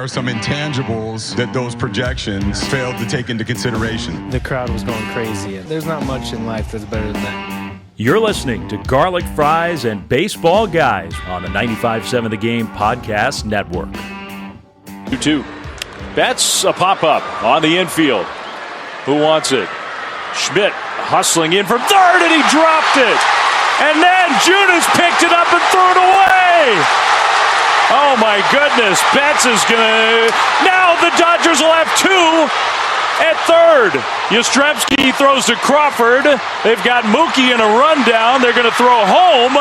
are some intangibles that those projections failed to take into consideration. The crowd was going crazy. There's not much in life that's better than that. You're listening to Garlic Fries and Baseball Guys on the 95.7 The Game Podcast Network. 2-2. Betts, a pop-up on the infield. Who wants it? Schmidt hustling in from third, and he dropped it. And then Junis picked it up and threw it away. Oh, my goodness. Betts is going to... Now the Dodgers will have two at third. Yastrzemski throws to Crawford. They've got Mookie in a rundown. They're going to throw home.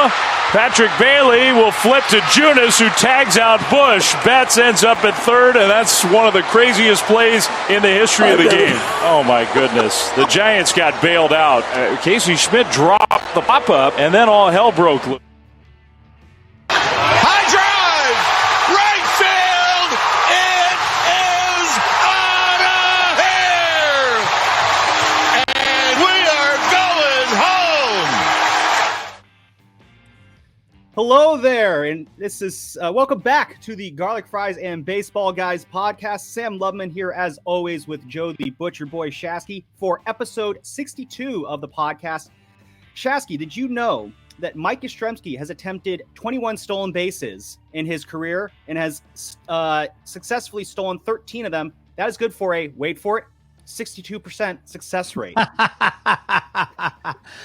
Patrick Bailey will flip to Junis, who tags out Bush. Betts ends up at third, and that's one of the craziest plays in the history of the game. Oh, my goodness. The Giants got bailed out. Casey Schmidt dropped the pop-up, and then all hell broke loose. High drive! Right field! It is out of here! And we are going home! Hello there, and this is welcome back to the Garlic Fries and Baseball Guys podcast. Sam Loveman here, as always, with Joe the Butcher Boy Shasky for episode 62 of the podcast. Shasky, did you know that Mike Yastrzemski has attempted 21 stolen bases in his career and has successfully stolen 13 of them? That is good for a, wait for it, 62% success rate.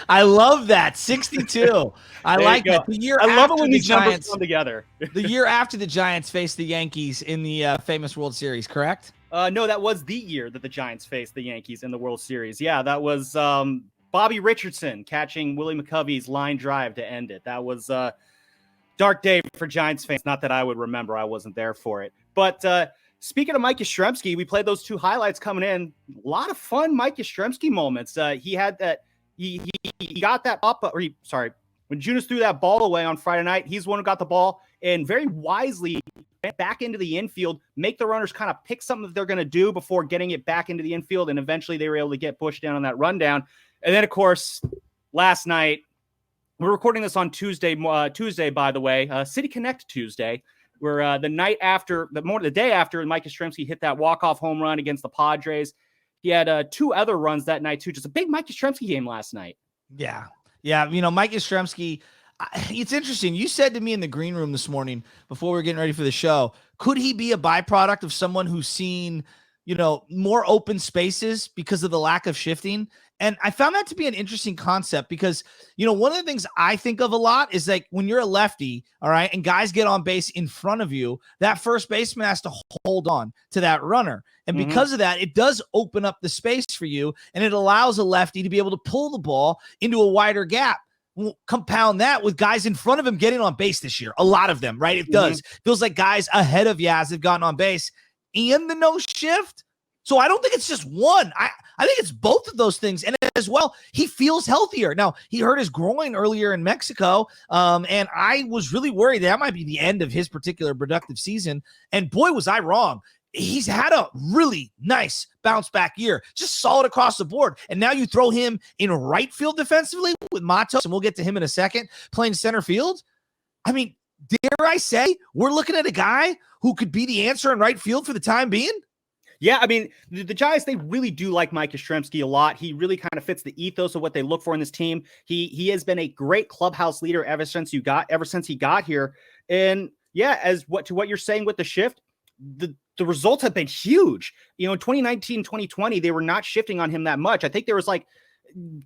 I love that. 62. I like that. The year I love it after when the these numbers Giants come together. The year after the Giants faced the Yankees in the famous World Series, correct? No, that was the year that the Giants faced the Yankees in the World Series. Yeah, that was Bobby Richardson catching Willie McCovey's line drive to end it. That was a dark day for Giants fans. Not that I would remember. I wasn't there for it. But speaking of Mike Yastrzemski, we played those two highlights coming in. A lot of fun Mike Yastrzemski moments. He had that. He got that up. When Junis threw that ball away on Friday night, he's the one who got the ball and very wisely went back into the infield, make the runners kind of pick something that they're going to do before getting it back into the infield. And eventually they were able to get Bush down on that rundown. And then, of course, last night, we're recording this on Tuesday, by the way, City Connect Tuesday, where the day after Mike Yastrzemski hit that walk-off home run against the Padres. He had two other runs that night, too. Just a big Mike Yastrzemski game last night. Yeah. Yeah. You know, Mike Yastrzemski, it's interesting. You said to me in the green room this morning before we were getting ready for the show, could he be a byproduct of someone who's seen, more open spaces because of the lack of shifting? And I found that to be an interesting concept because, one of the things I think of a lot is like when you're a lefty, all right, and guys get on base in front of you, that first baseman has to hold on to that runner. And because of that, it does open up the space for you, and it allows a lefty to be able to pull the ball into a wider gap. We'll compound that with guys in front of him getting on base this year. A lot of them, right? It does. Feels like guys ahead of Yaz have gotten on base and the no shift. So I don't think it's just one. I think it's both of those things. And as well, he feels healthier. Now, he hurt his groin earlier in Mexico, and I was really worried that might be the end of his particular productive season. And boy, was I wrong. He's had a really nice bounce back year, just solid across the board. And now you throw him in right field defensively with Matos, and we'll get to him in a second, playing center field. I mean, dare I say, we're looking at a guy who could be the answer in right field for the time being? Yeah, I mean, the Giants, they really do like Mike Yastrzemski a lot. He really kind of fits the ethos of what they look for in this team. He has been a great clubhouse leader ever since he got here. And yeah, to what you're saying with the shift, the results have been huge. In 2019, 2020, they were not shifting on him that much. I think there was I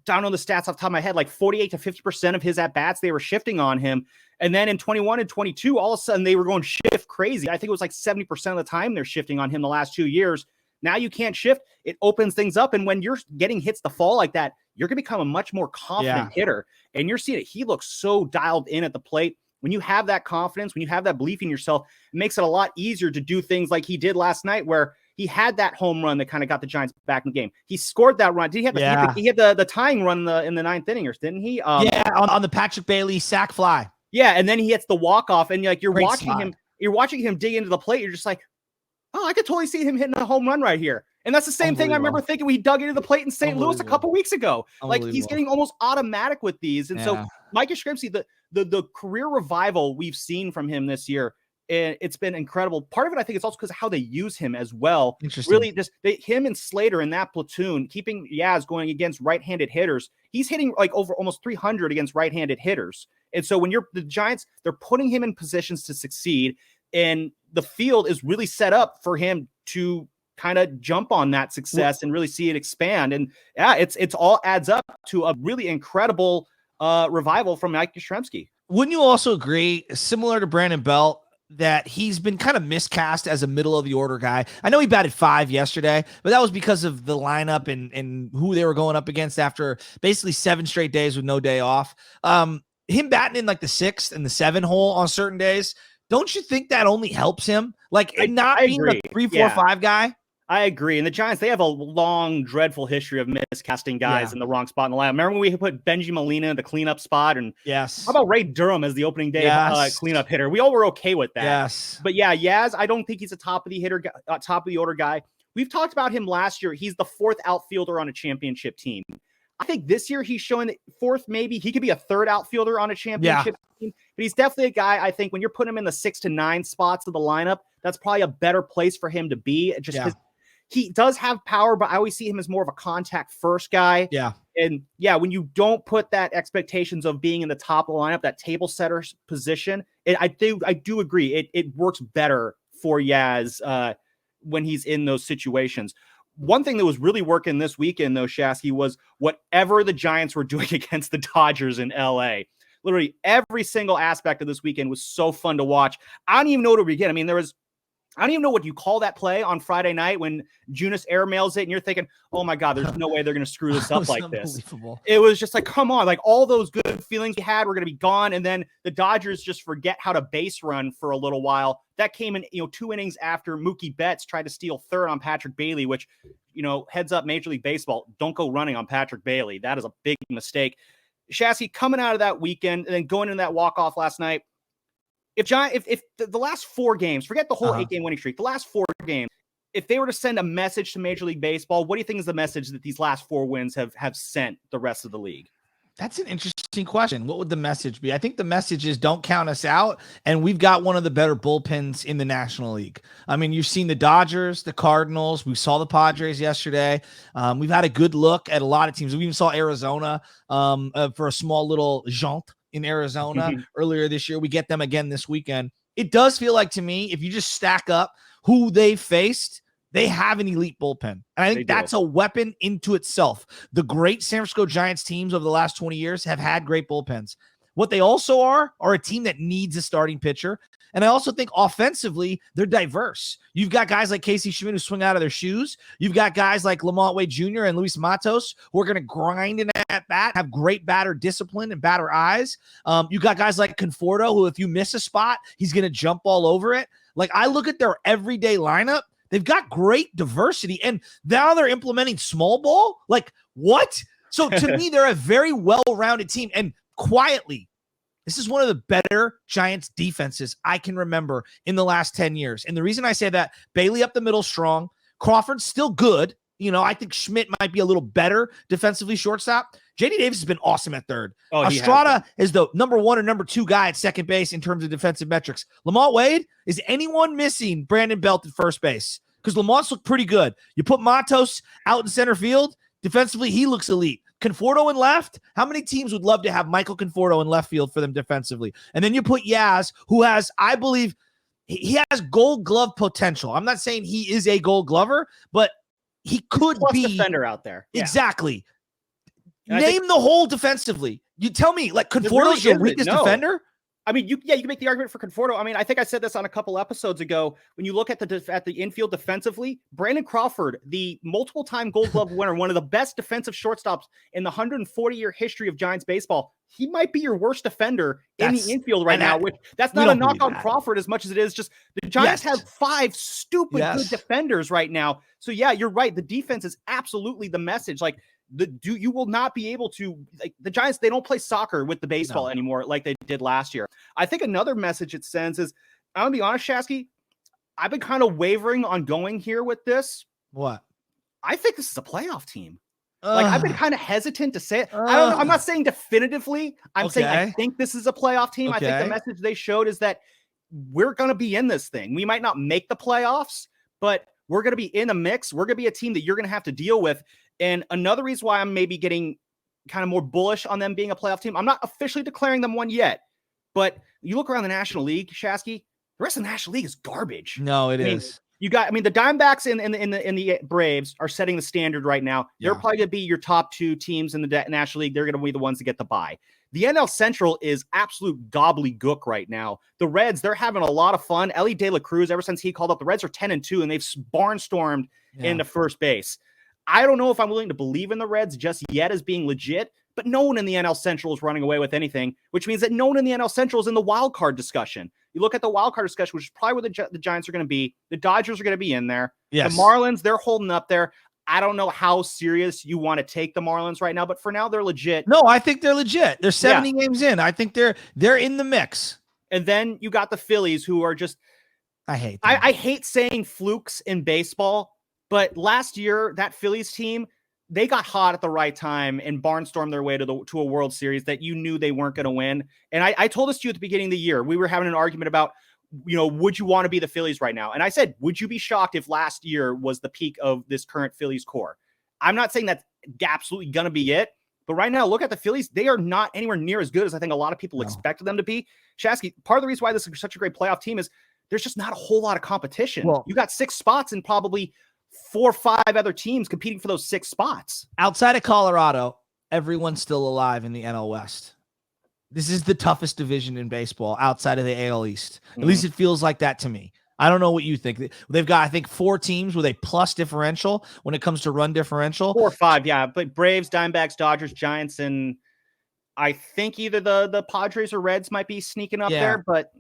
don't know the stats off the top of my head, like 48 to 50% of his at-bats, they were shifting on him. And then in 21 and 22, all of a sudden they were going shift crazy. I think it was like 70% of the time they're shifting on him the last 2 years. Now you can't shift. It opens things up. And when you're getting hits to fall like that, you're going to become a much more confident hitter. And you're seeing it. He looks so dialed in at the plate. When you have that confidence, when you have that belief in yourself, it makes it a lot easier to do things like he did last night, where he had that home run that kind of got the Giants back in the game. He scored that run. Did he have he had the tying run in the ninth inning, or didn't he? On the Patrick Bailey sac fly. Yeah, and then he hits the walk-off, and you're Great watching spot. him. You're watching him dig into the plate. You're just like, oh, I could totally see him hitting a home run right here. And that's the same thing I remember thinking when he dug into the plate in St. Louis a couple weeks ago. Like, he's getting almost automatic with these. And so Mike Yastrzemski, the career revival we've seen from him this year And it's been incredible. Part of it, I think, is also because of how they use him as well. Interesting. Really, just him and Slater in that platoon, keeping Yaz going against right-handed hitters. He's hitting like over almost 300 against right-handed hitters. And so when you're the Giants, they're putting him in positions to succeed, and the field is really set up for him to kind of jump on that success and really see it expand. And yeah, it's all adds up to a really incredible revival from Mike Yastrzemski. Wouldn't you also agree, similar to Brandon Belt, that he's been kind of miscast as a middle of the order guy? I know he batted 5 yesterday, but that was because of the lineup and who they were going up against after basically 7 straight days with no day off. Him batting in like the 6th and the 7 hole on certain days, don't you think that only helps him? Like not being agree. a 3, 4, 5 guy? I agree. And the Giants, they have a long, dreadful history of miscasting guys in the wrong spot in the lineup. Remember when we put Benji Molina in the cleanup spot? And yes. How about Ray Durham as the opening day cleanup hitter? We all were okay with that. Yes. But yeah, Yaz, I don't think he's a top of the order guy. We've talked about him last year. He's the 4th outfielder on a championship team. I think this year he's showing that 4th, maybe he could be a 3rd outfielder on a championship team. But he's definitely a guy, I think, when you're putting him in the 6 to 9 spots of the lineup, that's probably a better place for him to be. Just because he does have power, but I always see him as more of a contact first guy. Yeah. And yeah, when you don't put that expectations of being in the top of the lineup, that table setter position, I do agree. It works better for Yaz when he's in those situations. One thing that was really working this weekend, though, Shasky, was whatever the Giants were doing against the Dodgers in LA. Literally every single aspect of this weekend was so fun to watch. I don't even know where to begin. I mean, I don't even know what you call that play on Friday night when Junis airmails it and you're thinking, oh my God, there's no way they're going to screw this up like this. It was just like, come on, like all those good feelings you had were going to be gone. And then the Dodgers just forget how to base run for a little while. That came in, 2 innings after Mookie Betts tried to steal 3rd on Patrick Bailey, which, heads up Major League Baseball, don't go running on Patrick Bailey. That is a big mistake. Shasky, coming out of that weekend and then going into that walk-off last night, if the last 4 games, forget the whole 8-game winning streak, the last 4 games, if they were to send a message to Major League Baseball, what do you think is the message that these last 4 wins have sent the rest of the league? That's an interesting question. What would the message be? I think the message is don't count us out, and we've got one of the better bullpens in the National League. I mean, you've seen the Dodgers, the Cardinals. We saw the Padres yesterday. We've had a good look at a lot of teams. We even saw Arizona for a small little jaunt in Arizona earlier this year. We get them again this weekend. It does feel like to me, if you just stack up who they faced, they have an elite bullpen. And I think that's a weapon into itself. The great San Francisco Giants teams over the last 20 years have had great bullpens. What they also are a team that needs a starting pitcher. And I also think offensively, they're diverse. You've got guys like Casey Schmidt who swing out of their shoes. You've got guys like Lamont Wade Jr. and Luis Matos who are going to grind in at bat, have great batter discipline and batter eyes. You've got guys like Conforto who, if you miss a spot, he's going to jump all over it. Like, I look at their everyday lineup. They've got great diversity, and now they're implementing small ball. Like, what? So to me, they're a very well-rounded team. And quietly, this is one of the better Giants defenses I can remember in the last 10 years. And the reason I say that, Bailey up the middle strong. Crawford's still good. I think Schmidt might be a little better defensively shortstop. J.D. Davis has been awesome at 3rd. Estrada is the number 1 or number 2 guy at second base in terms of defensive metrics. Lamont Wade, is anyone missing Brandon Belt at first base? Because Lamont's looked pretty good. You put Matos out in center field. Defensively, he looks elite. Conforto in left. How many teams would love to have Michael Conforto in left field for them defensively? And then you put Yaz, who has, I believe, he has Gold Glove potential. I'm not saying he is a Gold Glover, but he could be defender out there. Yeah. Exactly. Name the hole defensively. You tell me, like, Conforto's your weakest defender? I mean, you can make the argument for Conforto. I mean, I think I said this on a couple episodes ago. When you look at the infield defensively, Brandon Crawford, the multiple-time Gold Glove winner, one of the best defensive shortstops in the 140-year history of Giants baseball, he might be your worst defender in the infield right now. Which that's not a knock on Crawford as much as it is just the Giants have 5 stupid good defenders right now. So yeah, you're right. The defense is absolutely the message. Like, you will not be able to, like, the Giants, they don't play soccer with the baseball anymore like they did last year. I think another message it sends is, I'm gonna be honest, Shasky, I've been kind of wavering on going here with this. What? I think this is a playoff team. Like, I've been kind of hesitant to say it. I don't know. I'm not saying definitively. I'm saying I think this is a playoff team. I think the message they showed is that we're going to be in this thing. We might not make the playoffs, but we're going to be in a mix. We're going to be a team that you're going to have to deal with. And another reason why I'm maybe getting kind of more bullish on them being a playoff team, I'm not officially declaring them one yet, but you look around the National League, Shasky, the rest of the National League is garbage. No, it is. The Diamondbacks and the Braves are setting the standard right now. They're probably going to be your top two teams in the National League. They're going to be the ones that get the bye. The NL Central is absolute gobbledygook right now. The Reds, they're having a lot of fun. Ellie De La Cruz, ever since he called up, the Reds are 10-2, and they've barnstormed into first base. I don't know if I'm willing to believe in the Reds just yet as being legit, but no one in the NL Central is running away with anything, which means that no one in the NL Central is in the wild card discussion. You look at the wild card discussion, which is probably where the Giants are going to be. The Dodgers are going to be in there. Yes. The Marlins, they're holding up there. I don't know how serious you want to take the Marlins right now, but for now they're legit. No, I think they're legit. They're 70 games in. I think they're in the mix. And then you got the Phillies, who are just I hate them. I hate saying flukes in baseball, but last year that Phillies team, they got hot at the right time and barnstormed their way to a World Series that you knew they weren't going to win. And I told this to you at the beginning of the year. We were having an argument about, would you want to be the Phillies right now? And I said, would you be shocked if last year was the peak of this current Phillies core? I'm not saying that's absolutely going to be it, but right now, look at the Phillies. They are not anywhere near as good as I think a lot of people expected them to be. Shasky, part of the reason why this is such a great playoff team is there's just not a whole lot of competition. Well, you got 6 spots and probably 4 or 5 other teams competing for those 6 spots. Outside of Colorado, everyone's still alive in the NL West. This is the toughest division in baseball outside of the AL East. At least it feels like that to me. I don't know what you think. They've got, I think, 4 teams with a plus differential when it comes to run differential. 4 or 5, yeah. But Braves, Diamondbacks, Dodgers, Giants, and I think either the Padres or Reds might be sneaking up there. But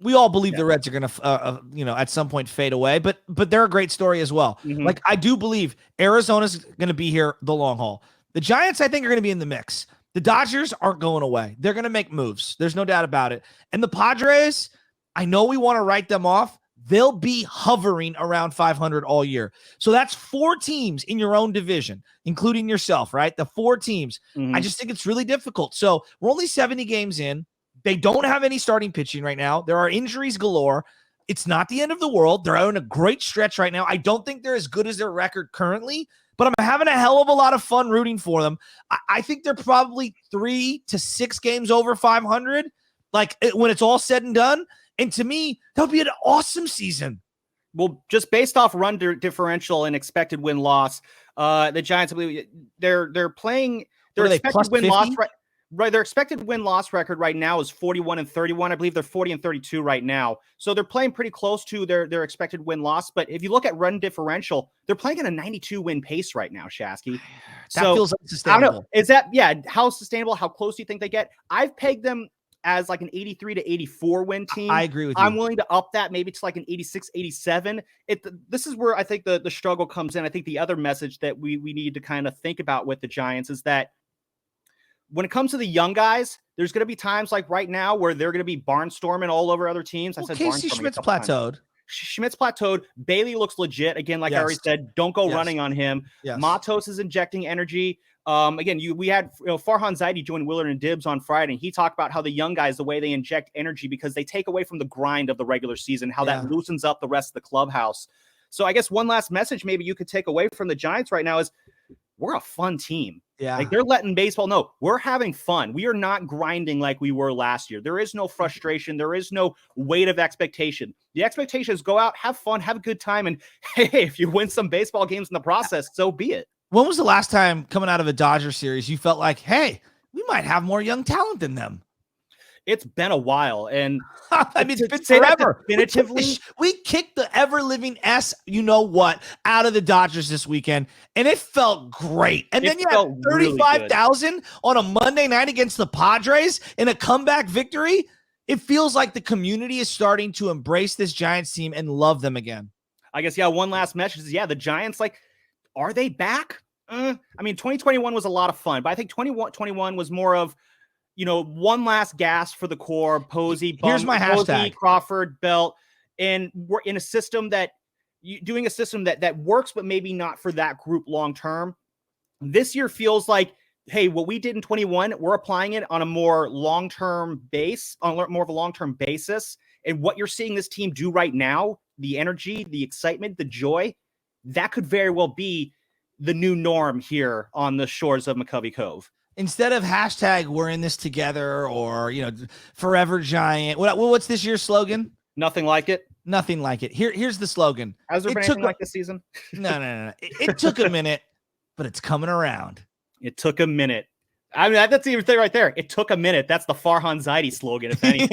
we all believe the Reds are going to, at some point fade away. But they're a great story as well. Mm-hmm. Like, I do believe Arizona's going to be here the long haul. The Giants, I think, are going to be in the mix. The Dodgers aren't going away. They're going to make moves. There's no doubt about it. And the Padres, I know we want to write them off. They'll be hovering around 500 all year. So that's 4 teams in your own division, including yourself, right? The 4 teams. Mm-hmm. I just think it's really difficult. So we're only 70 games in. They don't have any starting pitching right now. There are injuries galore. It's not the end of the world. They're on a great stretch right now. I don't think they're as good as their record currently, but I'm having a hell of a lot of fun rooting for them. I think they're probably 3 to 6 games over 500, like when it's all said and done. And to me, that'll be an awesome season. Well, just based off run differential and expected win-loss, the Giants, I believe they're playing their expected win-loss right. Their expected win-loss record right now is 41-31. I believe they're 40-32 right now. So they're playing pretty close to their expected win-loss. But if you look at run differential, they're playing at a 92-win pace right now, Shasky. That feels unsustainable. I don't know. Is that, how sustainable? How close do you think they get? I've pegged them as like an 83 to 84 win team. I agree with you. I'm willing to up that maybe to like an 86, 87. This is where I think the struggle comes in. I think the other message that we need to kind of think about with the Giants is that when it comes to the young guys, there's going to be times like right now where they're going to be barnstorming all over other teams. Well, Casey Schmidt's plateaued. Schmidt's plateaued. Bailey looks legit. Again, like I already said, don't go running on him. Yes. Matos is injecting energy. Again, we had Farhan Zaidi join Willard and Dibbs on Friday, and he talked about how the young guys, the way they inject energy because they take away from the grind of the regular season, how that loosens up the rest of the clubhouse. So I guess one last message maybe you could take away from the Giants right now is we're a fun team. Yeah. Like they're letting baseball know we're having fun. We are not grinding like we were last year. There is no frustration. There is no weight of expectation. The expectation is go out, have fun, have a good time. And hey, if you win some baseball games in the process, so be it. When was the last time coming out of a Dodger series you felt like, hey, we might have more young talent than them? It's been a while. And I mean, it's been forever. Definitively, we kicked the ever-living out of the Dodgers this weekend, and it felt great. And then you had 35,000 on a Monday night against the Padres in a comeback victory. It feels like the community is starting to embrace this Giants team and love them again. I guess, one last message is, the Giants, are they back? I mean, 2021 was a lot of fun, but I think 2021 was more of, one last gasp for the core. Posey, here's my hashtag. Posey, Crawford, Belt, and we're in a system that works, but maybe not for that group long term. This year feels like hey, what we did in 21, we're applying it on a more long-term base, on more of a long-term basis. And what you're seeing this team do right now, the energy, the excitement, the joy, that could very well be the new norm here on the shores of McCovey Cove. Instead of hashtag we're in this together or, forever giant. What's this year's slogan? Nothing like it. Nothing like it. Here's the slogan. Has there been anything like this season? No. It took a minute, but it's coming around. It took a minute. I mean, that's even thing right there. It took a minute. That's the Farhan Zaidi slogan, if anything.